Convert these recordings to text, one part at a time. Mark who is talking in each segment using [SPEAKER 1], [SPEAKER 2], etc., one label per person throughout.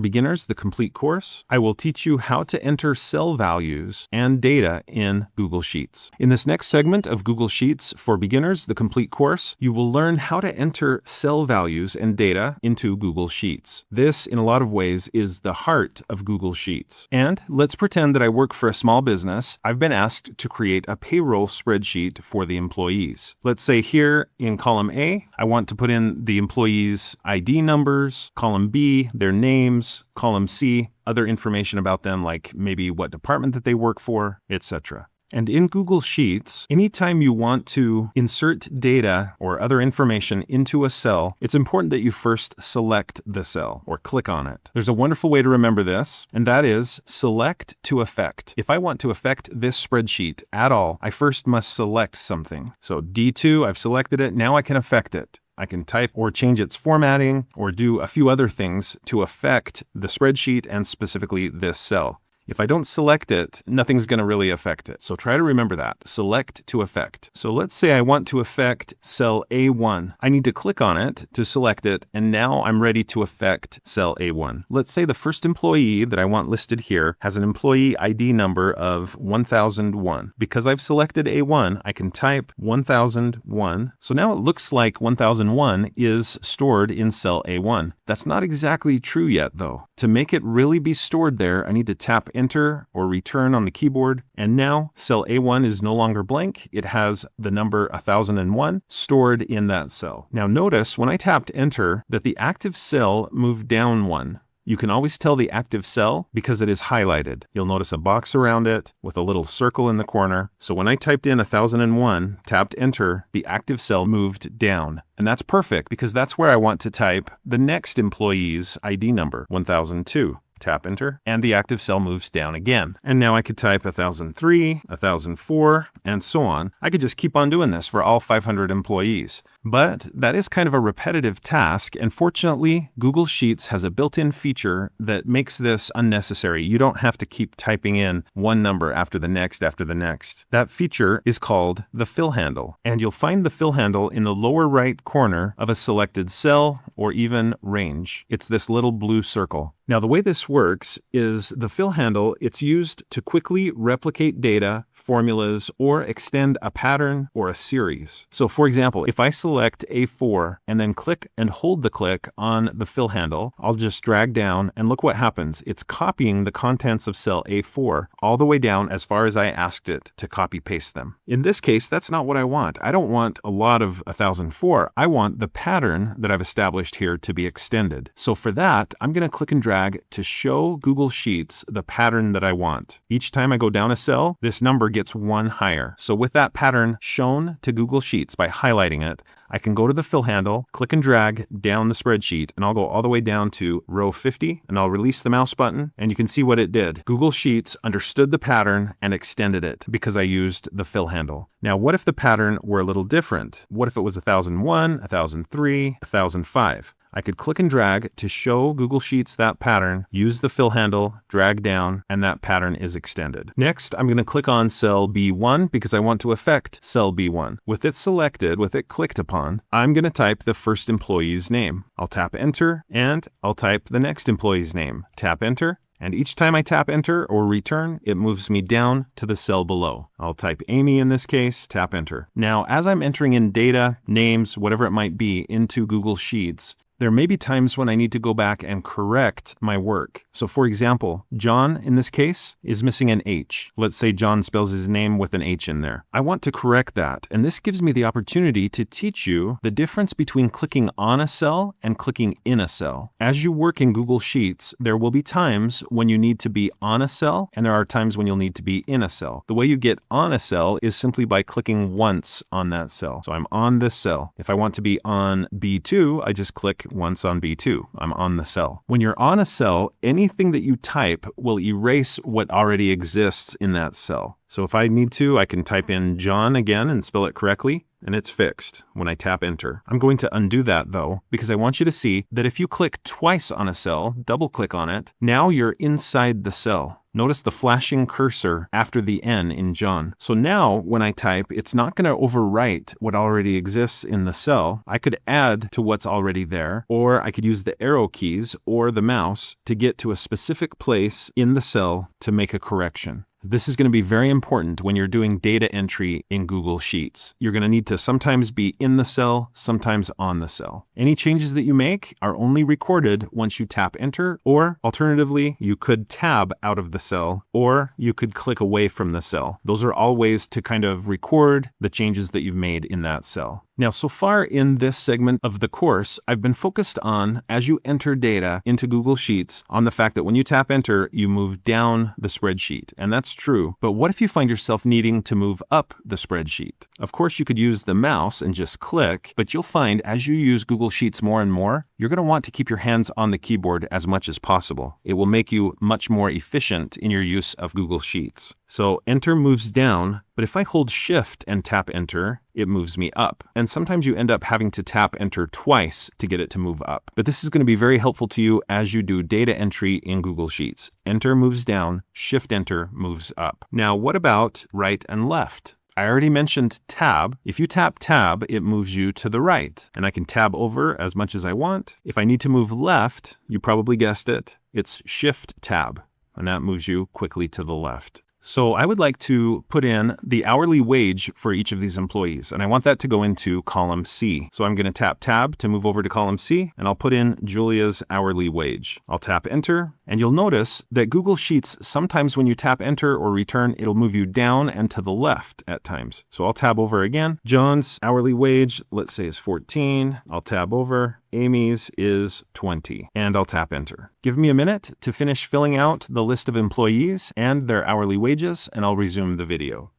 [SPEAKER 1] Beginners, the complete course, I will teach you how to enter cell values and data in Google Sheets. In this next segment of Google Sheets for Beginners, the complete course, you will learn how to enter cell values and data into Google Sheets. This, in a lot of ways, is the heart of Google Sheets. And let's pretend that I work for a small business. I've been asked to create a payroll spreadsheet for the employees. Let's say here in column A, I want to put in the employees' ID numbers, column B, their names, column C, other information about them like maybe what department that they work for, etc. And in Google Sheets, anytime you want to insert data or other information into a cell, it's important that you first select the cell or click on it. There's a wonderful way to remember this, and that is select to affect. If I want to affect this spreadsheet at all, I first must select something. So D2, I've selected it, now I can affect it. I can type or change its formatting or do a few other things to affect the spreadsheet and specifically this cell. If I don't select it, nothing's going to really affect it. So try to remember that. Select to affect. So let's say I want to affect cell A1. I need to click on it to select it, and now I'm ready to affect cell A1. Let's say the first employee that I want listed here has an employee ID number of 1001. Because I've selected A1, I can type 1001. So now it looks like 1001 is stored in cell A1. That's not exactly true yet, though. To make it really be stored there, I need to tap Enter or Return on the keyboard, and now cell A1 is no longer blank. It has the number 1001 stored in that cell. Now notice when I tapped Enter that the active cell moved down one. You can always tell the active cell because it is highlighted. You'll notice a box around it with a little circle in the corner. So when I typed in 1001, tapped Enter, the active cell moved down. And that's perfect because that's where I want to type the next employee's ID number, 1002. Tap Enter, and the active cell moves down again. And now I could type 1003, 1004, and so on. I could just keep on doing this for all 500 employees. But that is kind of a repetitive task, and fortunately, Google Sheets has a built-in feature that makes this unnecessary. You don't have to keep typing in one number after the next after the next. That feature is called the fill handle, and you'll find the fill handle in the lower right corner of a selected cell or even range. It's this little blue circle. Now, the way this works is the fill handle, it's used to quickly replicate data, formulas, or extend a pattern or a series. So for example, if I select A4 and then click and hold the click on the fill handle, I'll just drag down and look what happens. It's copying the contents of cell A4 all the way down as far as I asked it to copy paste them. In this case, that's not what I want. I don't want a lot of 1004. I want the pattern that I've established here to be extended. So for that, I'm going to click and drag to show Google Sheets the pattern that I want. Each time I go down a cell, this number gets one higher. So with that pattern shown to Google Sheets by highlighting it, I can go to the fill handle, click and drag down the spreadsheet, and I'll go all the way down to row 50, and I'll release the mouse button, and you can see what it did. Google Sheets understood the pattern and extended it because I used the fill handle. Now, what if the pattern were a little different? What if it was 1001, 1003, 1005? I could click and drag to show Google Sheets that pattern, use the fill handle, drag down, and that pattern is extended. Next, I'm going to click on cell B1 because I want to affect cell B1. With it selected, with it clicked upon, I'm going to type the first employee's name. I'll tap Enter, and I'll type the next employee's name. Tap Enter. And each time I tap Enter or Return, it moves me down to the cell below. I'll type Amy in this case, tap Enter. Now, as I'm entering in data, names, whatever it might be, into Google Sheets, there may be times when I need to go back and correct my work. So for example, John in this case is missing an H. Let's say John spells his name with an H in there. I want to correct that, and this gives me the opportunity to teach you the difference between clicking on a cell and clicking in a cell. As you work in Google Sheets, there will be times when you need to be on a cell, and there are times when you'll need to be in a cell. The way you get on a cell is simply by clicking once on that cell. So I'm on this cell. If I want to be on B2, I just click once on B2. I'm on the cell. When you're on a cell, anything that you type will erase what already exists in that cell. So if I need to, I can type in John again and spell it correctly, and it's fixed when I tap Enter. I'm going to undo that though, because I want you to see that if you click twice on a cell, double click on it, now you're inside the cell. Notice the flashing cursor after the N in John. So now when I type, it's not going to overwrite what already exists in the cell. I could add to what's already there, or I could use the arrow keys or the mouse to get to a specific place in the cell to make a correction. This is going to be very important when you're doing data entry in Google Sheets. You're going to need to sometimes be in the cell, sometimes on the cell. Any changes that you make are only recorded once you tap enter, or alternatively, you could tab out of the cell, or you could click away from the cell. Those are all ways to kind of record the changes that you've made in that cell. Now, so far in this segment of the course, I've been focused on, as you enter data into Google Sheets, on the fact that when you tap enter, you move down the spreadsheet. And that's true. But what if you find yourself needing to move up the spreadsheet? Of course, you could use the mouse and just click, but you'll find as you use Google Sheets more and more, you're going to want to keep your hands on the keyboard as much as possible. It will make you much more efficient in your use of Google Sheets. So enter moves down, but if I hold shift and tap enter, it moves me up. And sometimes you end up having to tap enter twice to get it to move up. But this is going to be very helpful to you as you do data entry in Google Sheets. Enter moves down, shift enter moves up. Now, what about right and left? I already mentioned tab. If you tap tab, it moves you to the right, and I can tab over as much as I want. If I need to move left, you probably guessed it, it's shift tab, and that moves you quickly to the left. So I would like to put in the hourly wage for each of these employees, and I want that to go into column C. So I'm going to tap tab to move over to column C, and I'll put in Julia's hourly wage. I'll tap enter, and you'll notice that Google Sheets, sometimes when you tap enter or return, it'll move you down and to the left at times. So I'll tab over again. John's hourly wage, let's say, is 14. I'll tab over. Amy's is 20, and I'll tap enter. Give me a minute to finish filling out the list of employees and their hourly wages, and I'll resume the video.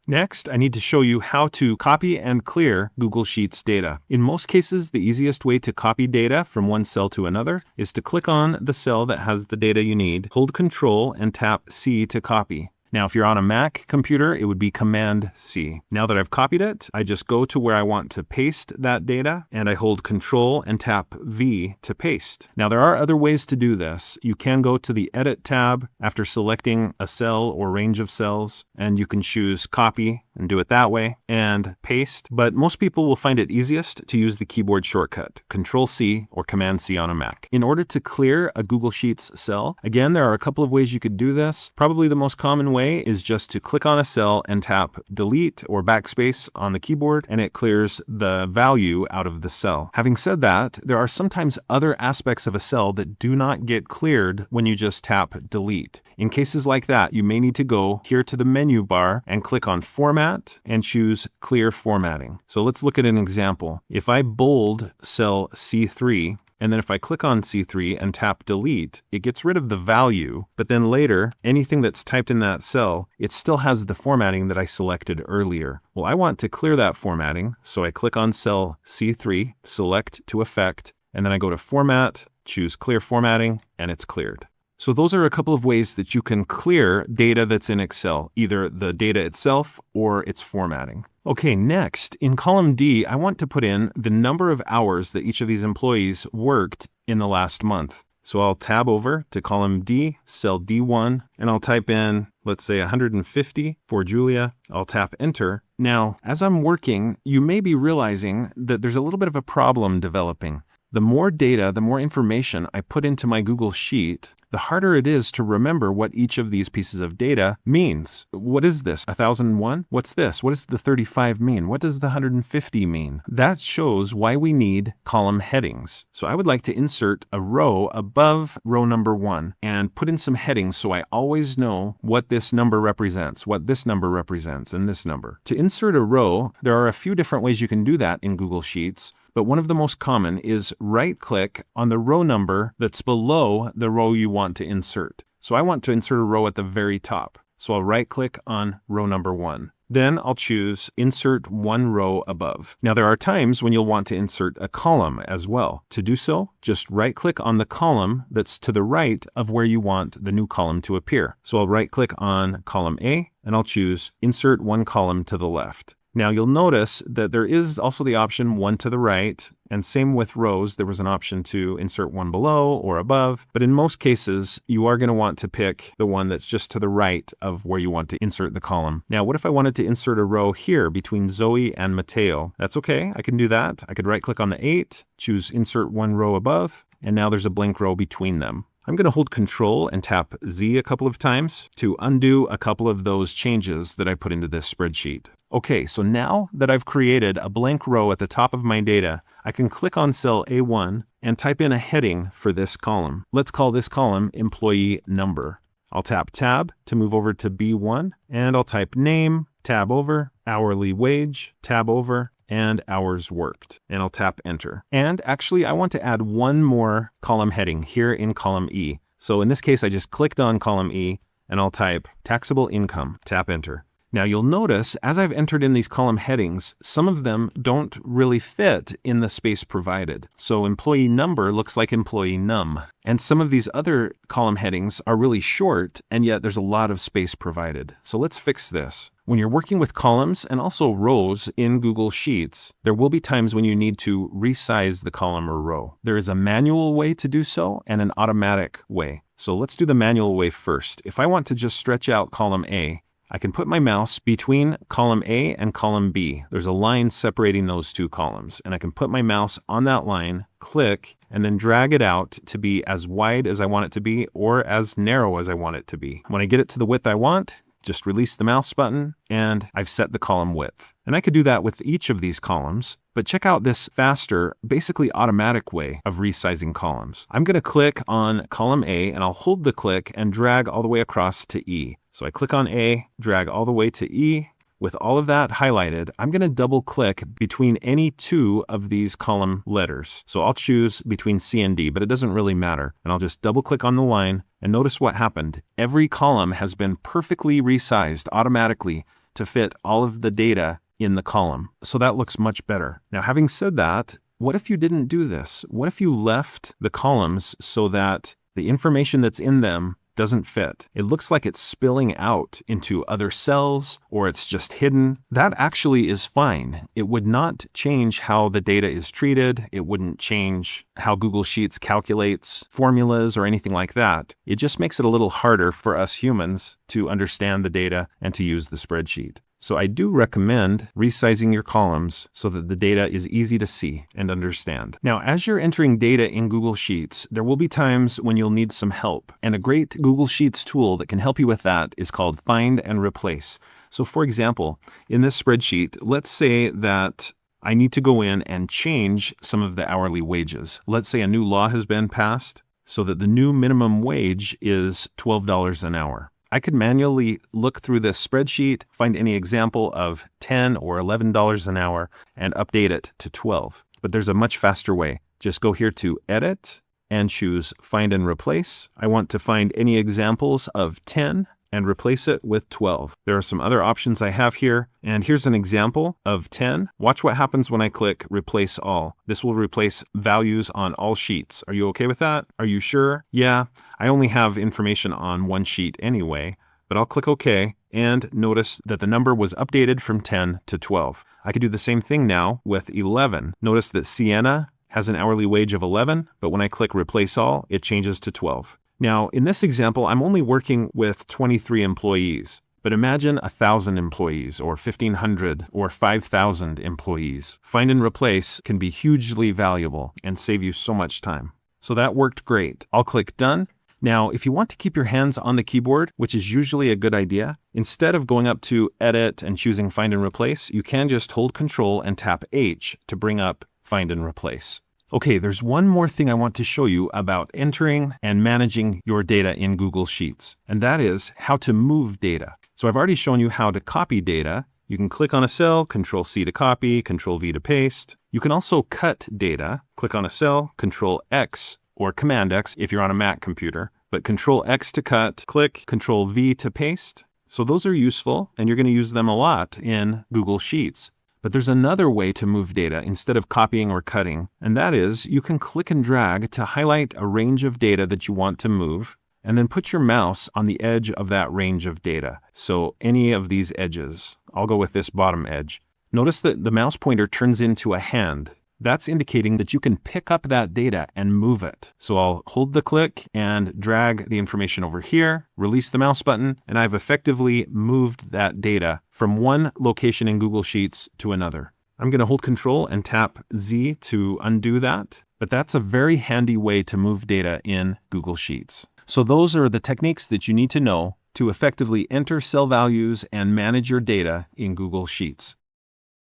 [SPEAKER 1] Next, I need to show you how to copy and clear Google Sheets data. In most cases, the easiest way to copy data from one cell to another is to click on the cell that has the data you need, hold Control, and tap C to copy. Now, if you're on a Mac computer, it would be Command C. Now that I've copied it, I just go to where I want to paste that data, and I hold Control and tap V to paste. Now, there are other ways to do this. You can go to the Edit tab after selecting a cell or range of cells, and you can choose Copy and do it that way, and Paste. But most people will find it easiest to use the keyboard shortcut, Control C or Command C on a Mac. In order to clear a Google Sheets cell, again, there are a couple of ways you could do this. Probably the most common way is just to click on a cell and tap Delete or Backspace on the keyboard, and it clears the value out of the cell. Having said that, there are sometimes other aspects of a cell that do not get cleared when you just tap Delete. In cases like that, you may need to go here to the menu bar and click on Format and choose Clear Formatting. So let's look at an example. If I bold cell C3, and then if I click on C3 and tap Delete, it gets rid of the value, but then later, anything that's typed in that cell, it still has the formatting that I selected earlier. Well, I want to clear that formatting, so I click on cell C3, select to Effect, and then I go to Format, choose Clear Formatting, and it's cleared. So those are a couple of ways that you can clear data that's in Excel, either the data itself or its formatting. Okay, next, in column D, I want to put in the number of hours that each of these employees worked in the last month. So I'll tab over to column D, cell D1, and I'll type in, let's say 150 for Julia. I'll tap enter. Now, as I'm working, you may be realizing that there's a little bit of a problem developing. The more data, the more information I put into my Google Sheet, the harder it is to remember what each of these pieces of data means. What is this? 1001? What's this? What does the 35 mean? What does the 150 mean? That shows why we need column headings. So I would like to insert a row above row number 1 and put in some headings so I always know what this number represents, what this number represents, and this number. To insert a row, there are a few different ways you can do that in Google Sheets. But one of the most common is right-click on the row number that's below the row you want to insert. So I want to insert a row at the very top. So I'll right-click on row number 1. Then I'll choose Insert One Row Above. Now there are times when you'll want to insert a column as well. To do so, just right-click on the column that's to the right of where you want the new column to appear. So I'll right-click on column A, and I'll choose Insert One Column to the Left. Now you'll notice that there is also the option one to the right, and same with rows, there was an option to insert one below or above, but in most cases, you are going to want to pick the one that's just to the right of where you want to insert the column. Now, what if I wanted to insert a row here between Zoe and Mateo? That's okay, I can do that. I could right-click on the 8, choose Insert One Row Above, and now there's a blank row between them. I'm going to hold Control and tap Z a couple of times to undo a couple of those changes that I put into this spreadsheet. Okay, so now that I've created a blank row at the top of my data, I can click on cell A1 and type in a heading for this column. Let's call this column Employee Number. I'll tap Tab to move over to B1, and I'll type Name, tab over, Hourly Wage, tab over, and Hours Worked, and I'll tap Enter. And actually, I want to add one more column heading here in column E. So in this case, I just clicked on column E, and I'll type Taxable Income, tap Enter. Now you'll notice, as I've entered in these column headings, some of them don't really fit in the space provided. So Employee Number looks like Employee Num. And some of these other column headings are really short, and yet there's a lot of space provided. So let's fix this. When you're working with columns and also rows in Google Sheets, there will be times when you need to resize the column or row. There is a manual way to do so and an automatic way. So let's do the manual way first. If I want to just stretch out column A, I can put my mouse between column A and column B. There's a line separating those two columns, and I can put my mouse on that line, click, and then drag it out to be as wide as I want it to be or as narrow as I want it to be. When I get it to the width I want, just release the mouse button, and I've set the column width. And I could do that with each of these columns, but check out this faster, basically automatic way of resizing columns. I'm going to click on column A, and I'll hold the click and drag all the way across to E. So I click on A, drag all the way to E. With all of that highlighted, I'm going to double click between any two of these column letters. So I'll choose between C and D, but it doesn't really matter. And I'll just double click on the line, and notice what happened. Every column has been perfectly resized automatically to fit all of the data in the column. So that looks much better. Now, having said that, what if you didn't do this? What if you left the columns so that the information that's in them doesn't fit? It looks like it's spilling out into other cells, or it's just hidden. That actually is fine. It would not change how the data is treated. It wouldn't change how Google Sheets calculates formulas or anything like that. It just makes it a little harder for us humans to understand the data and to use the spreadsheet. So I do recommend resizing your columns so that the data is easy to see and understand. Now, as you're entering data in Google Sheets, there will be times when you'll need some help. And a great Google Sheets tool that can help you with that is called Find and Replace. So for example, in this spreadsheet, let's say that I need to go in and change some of the hourly wages. Let's say a new law has been passed so that the new minimum wage is $12 an hour. I could manually look through this spreadsheet, find any example of $10 or $11 an hour, and update it to 12. But there's a much faster way. Just go here to Edit and choose Find and Replace. I want to find any examples of 10 and replace it with 12. There are some other options I have here, and here's an example of 10. Watch what happens when I click Replace All. This will replace values on all sheets. Are you okay with that? Are you sure? Yeah, I only have information on one sheet anyway, but I'll click OK, and notice that the number was updated from 10 to 12. I could do the same thing now with 11. Notice that Sienna has an hourly wage of 11, but when I click Replace All, it changes to 12. Now, in this example, I'm only working with 23 employees, but imagine 1,000 employees, or 1,500, or 5,000 employees. Find and Replace can be hugely valuable and save you so much time. So that worked great. I'll click Done. Now, if you want to keep your hands on the keyboard, which is usually a good idea, instead of going up to Edit and choosing Find and Replace, you can just hold Control and tap H to bring up Find and Replace. Okay, there's one more thing I want to show you about entering and managing your data in Google Sheets, and that is how to move data. So I've already shown you how to copy data. You can click on a cell, Control-C to copy, Control-V to paste. You can also cut data. Click on a cell, Control-X or Command-X if you're on a Mac computer, but Control-X to cut, click Control-V to paste. So those are useful, and you're going to use them a lot in Google Sheets. But there's another way to move data instead of copying or cutting, and that is you can click and drag to highlight a range of data that you want to move, and then put your mouse on the edge of that range of data. So any of these edges. I'll go with this bottom edge. Notice that the mouse pointer turns into a hand. That's indicating that you can pick up that data and move it. So I'll hold the click and drag the information over here, release the mouse button, and I've effectively moved that data from one location in Google Sheets to another. I'm going to hold Control and tap Z to undo that, but that's a very handy way to move data in Google Sheets. So those are the techniques that you need to know to effectively enter cell values and manage your data in Google Sheets.